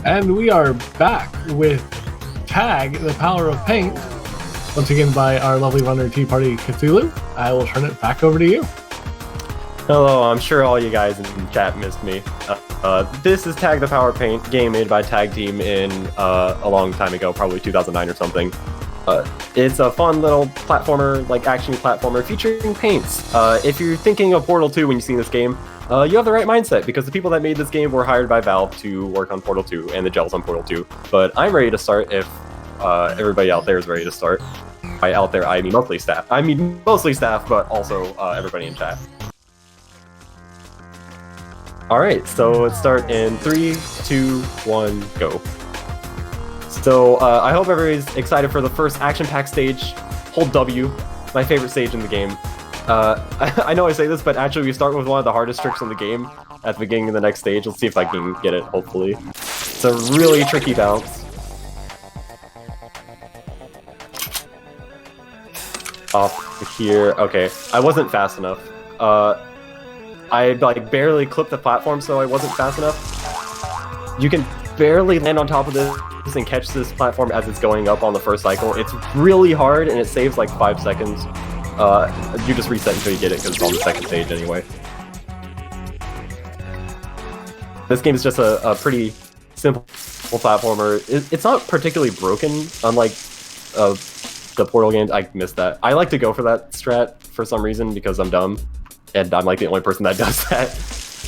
And we are back with Tag, the Power of Paint, once again by our lovely runner Tea Party Cthulhu. I will turn it back over to you. Hello, I'm sure all you guys in chat missed me. This is Tag the Power of Paint, game made by Tag Team in a long time ago, probably 2009 or something. It's a fun little platformer, like action platformer, featuring paints. If you're thinking of Portal 2 when you see this game, you have the right mindset, because the people that made this game were hired by Valve to work on Portal 2 and the gels on Portal 2. But I'm ready to start if everybody out there is ready to start. By out there, I mean mostly staff. I mean mostly staff, but also everybody in chat. Alright, so let's start in 3, 2, 1, go. So I hope everybody's excited for the first action-packed stage. Hold W, my favorite stage in the game. I know I say this, but actually we start with one of the hardest tricks in the game at the beginning of the next stage. Let's see if I can get it, hopefully. It's a really tricky bounce. Off here. Okay, I wasn't fast enough. I like barely clipped the platform, so I wasn't fast enough. You can barely land on top of this and catch this platform as it's going up on the first cycle. It's really hard, and it saves like 5 seconds. You just reset until you get it, because it's on the second stage anyway. This game is just a pretty simple platformer. It's not particularly broken, unlike the Portal games. I missed that. I like to go for that strat for some reason, because I'm dumb, and I'm like the only person that does that.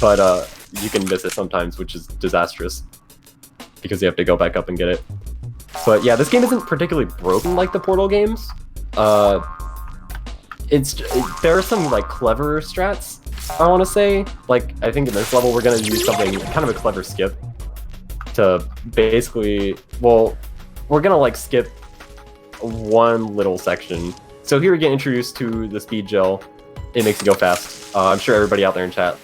But you can miss it sometimes, which is disastrous, because you have to go back up and get it. But yeah, this game isn't particularly broken like the Portal games. There are some like clever strats, I want to say. Like, I think in this level we're going to use something, kind of a clever skip, to basically, well, we're going to like skip one little section. So here we get introduced to the speed gel. It makes it go fast. I'm sure everybody out there in chat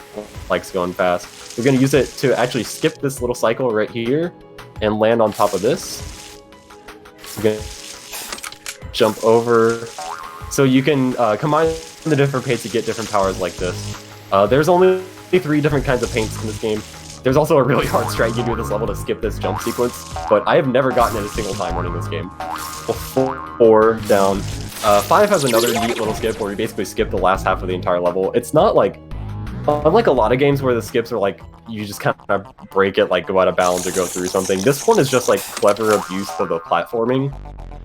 likes going fast. We're going to use it to actually skip this little cycle right here and land on top of this. We're going to jump over. So you can combine the different paints to get different powers like this. There's only 3 different kinds of paints in this game. There's also a really hard strat you can do at this level to skip this jump sequence, but I have never gotten it a single time running this game. 4 down. 5 has another neat little skip where you basically skip the last half of the entire level. It's not like, unlike a lot of games where the skips are like, you just kind of break it, like go out of bounds or go through something. This one is just like clever abuse of the platforming,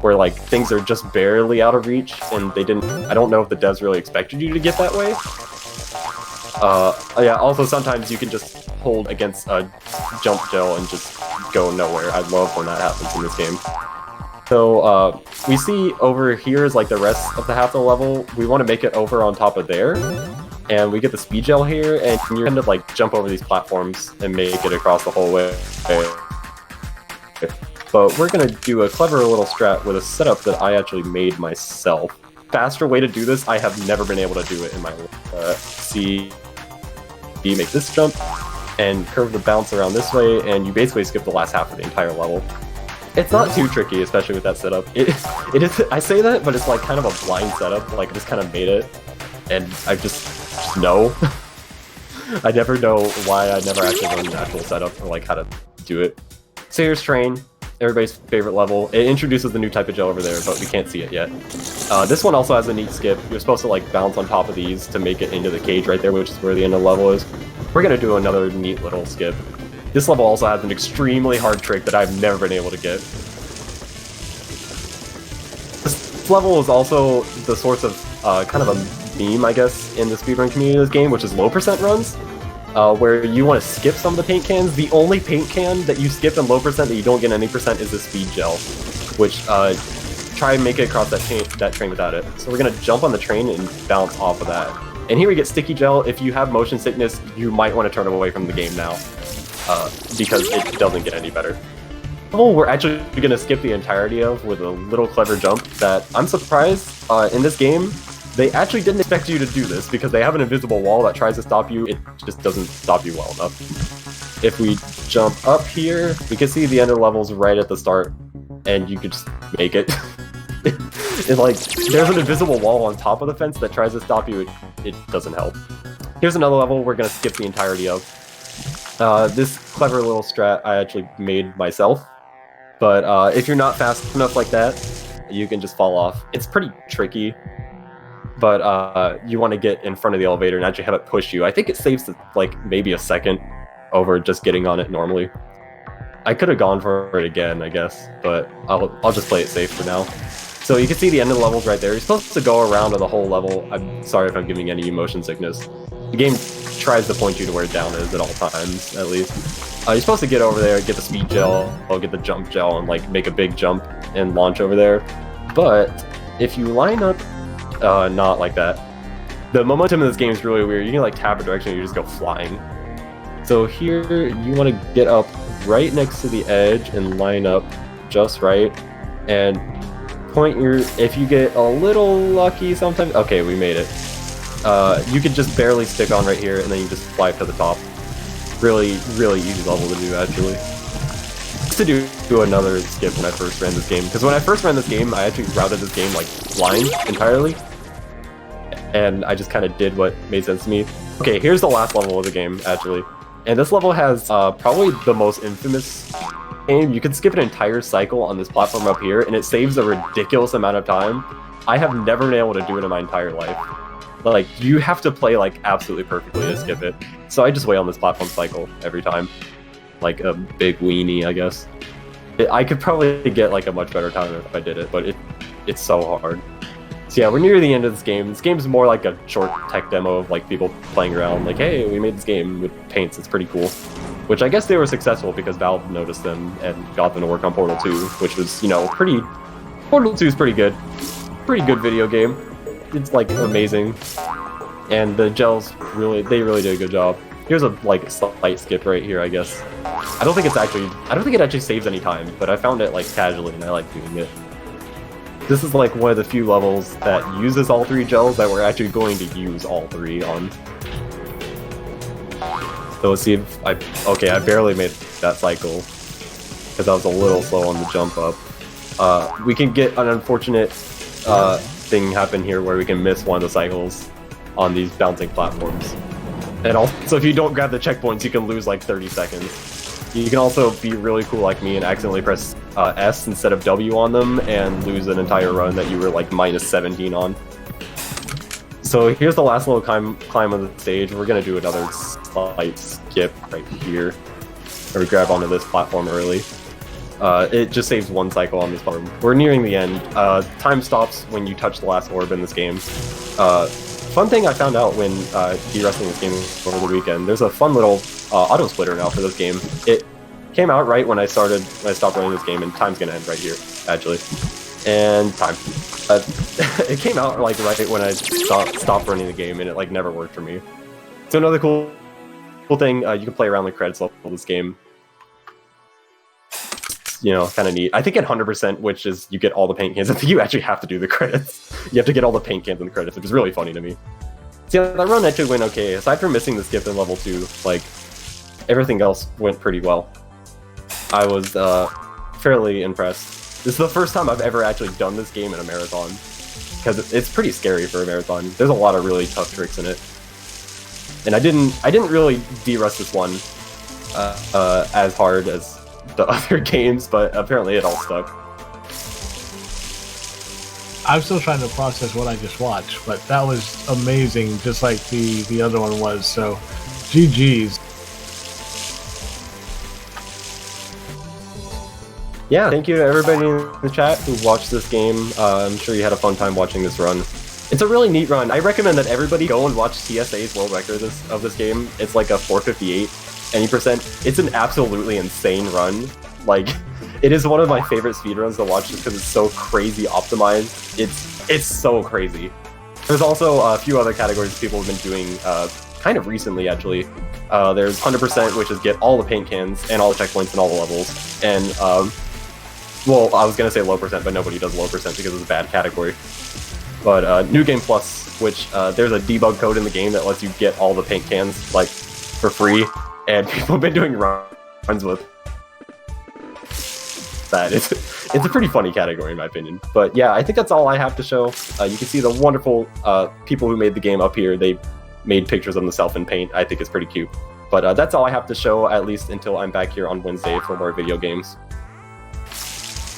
where like things are just barely out of reach, and they didn't. I don't know if the devs really expected you to get that way. Yeah. Also, sometimes you can just hold against a jump gel and just go nowhere. I love when that happens in this game. So we see over here is like the rest of the half of the level. We want to make it over on top of there, and we get the speed gel here, and you kind of like jump over these platforms and make it across the whole way. But we're going to do a clever little strat with a setup that I actually made myself. Faster way to do this, I have never been able to do it in my life. See, you make this jump and curve the bounce around this way, and you basically skip the last half of the entire level. It's not too tricky, especially with that setup. It is. I say that, but it's like kind of a blind setup. Like, I just kind of made it, and I just know. I never know why I never actually learned the actual setup or like how to do it. So here's Train. Everybody's favorite level. It introduces the new type of gel over there, but we can't see it yet. This one also has a neat skip. You're supposed to like bounce on top of these to make it into the cage right there, which is where the end of the level is. We're gonna do another neat little skip. This level also has an extremely hard trick that I've never been able to get. This level is also the source of kind of a meme, I guess, in the speedrun community of this game, which is low percent runs. Where you want to skip some of the paint cans. The only paint can that you skip in low percent that you don't get any percent is the speed gel, which try and make it across that train without it. So we're gonna jump on the train and bounce off of that. And here we get sticky gel. If you have motion sickness, you might want to turn away from the game now, because it doesn't get any better. Oh, we're actually gonna skip the entirety of with a little clever jump that I'm surprised in this game. They actually didn't expect you to do this, because they have an invisible wall that tries to stop you. It just doesn't stop you well enough. If we jump up here, we can see the end of the levels right at the start, and you could just make it. It's like, there's an invisible wall on top of the fence that tries to stop you. It doesn't help. Here's another level we're going to skip the entirety of. This clever little strat I actually made myself, but if you're not fast enough like that, you can just fall off. It's pretty tricky, but you want to get in front of the elevator and actually have it push you. I think it saves like maybe a second over just getting on it normally. I could have gone for it again, I guess, but I'll just play it safe for now. So you can see the end of the levels right there. You're supposed to go around to the whole level. I'm sorry if I'm giving any motion sickness. The game tries to point you to where down is at all times, at least. You're supposed to get over there, get the speed gel, or get the jump gel, and like make a big jump and launch over there. But if you line up not like that, the momentum in this game is really weird. You can like tap a direction and you just go flying. So here you want to get up right next to the edge and line up just right, and point your, if you get a little lucky sometimes, okay, we made it. You could just barely stick on right here and then you just fly up to the top. Really, really easy level to do actually. To do another skip when I first ran this game, because when I first ran this game, I actually routed this game like blind entirely, and I just kind of did what made sense to me. Okay, here's the last level of the game actually, and this level has probably the most infamous game. You can skip an entire cycle on this platform up here, and it saves a ridiculous amount of time. I have never been able to do it in my entire life. Like, you have to play like absolutely perfectly to skip it. So I just wait on this platform cycle every time. Like a big weenie, I guess. I could probably get like a much better time if I did it, but it's so hard. So yeah, we're near the end of this game. This game's more like a short tech demo of like people playing around, like, hey, we made this game with paints, it's pretty cool. Which I guess they were successful because Valve noticed them and got them to work on Portal 2, which was, you know, Portal 2 is pretty good. Pretty good video game. It's like amazing. And the gels they really did a good job. Here's a like slight skip right here, I guess. I don't think it actually saves any time, but I found it like casually and I like doing it. This is like one of the few levels that uses all three gels that we're actually going to use all three on. So let's see if I barely made that cycle because I was a little slow on the jump up. We can get an unfortunate thing happen here where we can miss one of the cycles on these bouncing platforms. And also, if you don't grab the checkpoints, you can lose like 30 seconds. You can also be really cool like me and accidentally press S instead of W on them and lose an entire run that you were like minus 17 on. So here's the last little climb of the stage. We're gonna do another slight skip right here, where we grab onto this platform early. It just saves one cycle on this platform. We're nearing the end. Time stops when you touch the last orb in this game. Fun thing I found out when de-wrestling this game over the weekend, there's a fun little auto splitter now for this game. It came out right when I stopped running this game, and time's gonna end right here, actually. And time. It came out like right when I stopped running the game, and it like never worked for me. So another cool thing, you can play around the credits level of this game. You know, kind of neat. I think at 100%, which is you get all the paint cans, I think you actually have to do the credits. You have to get all the paint cans in the credits, which is really funny to me. So yeah, that run actually went okay. Aside from missing the skip in level 2, like, everything else went pretty well. I was fairly impressed. This is the first time I've ever actually done this game in a marathon, because it's pretty scary for a marathon. There's a lot of really tough tricks in it. And I didn't really de-rust this one as hard as the other games, but apparently it all stuck. I'm still trying to process what I just watched, but that was amazing, just like the other one was, so GG's. Yeah, thank you to everybody in the chat who watched this game. I'm sure you had a fun time watching this run. It's a really neat run. I recommend that everybody go and watch TSA's world record of this game. It's like a 458 any percent. It's an absolutely insane run. Like, it is one of my favorite speedruns to watch just because it's so crazy optimized. It's so crazy. There's also a few other categories people have been doing kind of recently, actually. There's 100%, which is get all the paint cans and all the checkpoints and all the levels. And, well, I was going to say low percent, but nobody does low percent because it's a bad category. But New Game Plus, which there's a debug code in the game that lets you get all the paint cans, like, for free. And people have been doing runs with that. It's a pretty funny category in my opinion. But yeah, I think that's all I have to show. You can see the wonderful people who made the game up here. They made pictures of themselves in paint. I think it's pretty cute. But that's all I have to show, at least until I'm back here on Wednesday for more video games.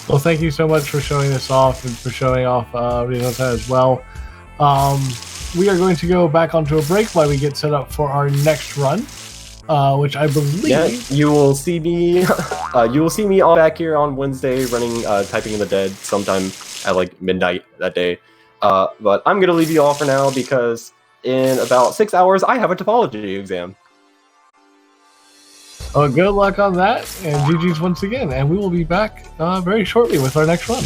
Well, thank you so much for showing this off and for showing off Renata as well. We are going to go back onto a break while we get set up for our next run, which I believe... Yeah, you will see me all back here on Wednesday running Typing in the Dead sometime at like midnight that day. But I'm going to leave you all for now because in about 6 hours, I have a topology exam. Good luck on that, and GG's once again, and we will be back very shortly with our next run.